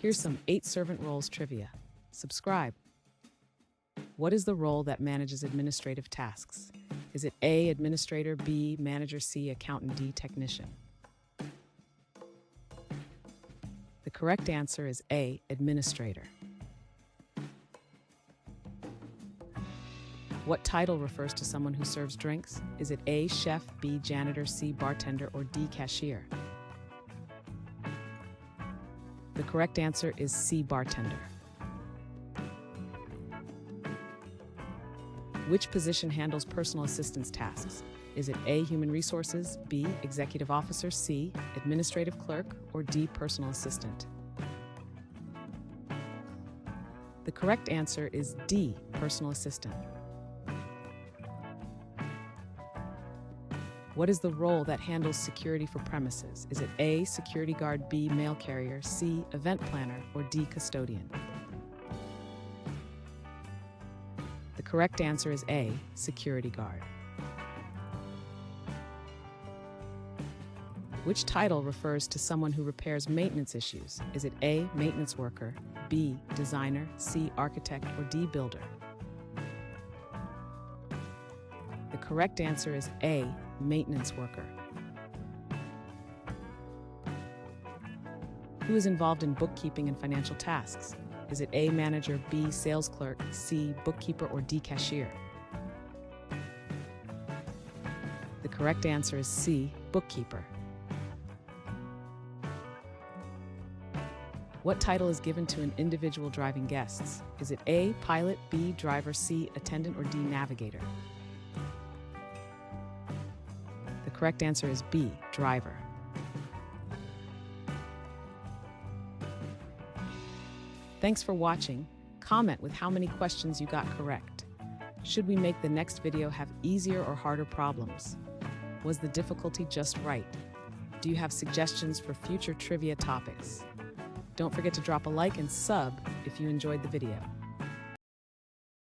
Here's some 8 servant roles trivia. Subscribe. What is the role that manages administrative tasks? Is it A, administrator, B, manager, C, accountant, D, technician? The correct answer is A, administrator. What title refers to someone who serves drinks? Is it A, chef, B, janitor, C, bartender, or D, cashier? The correct answer is C, bartender. Which position handles personal assistance tasks? Is it A, human resources, B, executive officer, C, administrative clerk, or D, personal assistant? The correct answer is D, personal assistant. What is the role that handles security for premises? Is it A, security guard, B, mail carrier, C, event planner, or D, custodian? The correct answer is A, security guard. Which title refers to someone who repairs maintenance issues? Is it A, maintenance worker, B, designer, C, architect, or D, builder? The correct answer is A, maintenance worker. Who is involved in bookkeeping and financial tasks? Is it A, manager, B, sales clerk, C, bookkeeper, or D, cashier? The correct answer is C, bookkeeper. What title is given to an individual driving guests? Is it A, pilot, B, driver, C, attendant, or D, navigator? The correct answer is B, driver. Thanks for watching. Comment with how many questions you got correct. Should we make the next video have easier or harder problems? Was the difficulty just right? Do you have suggestions for future trivia topics? Don't forget to drop a like and sub if you enjoyed the video.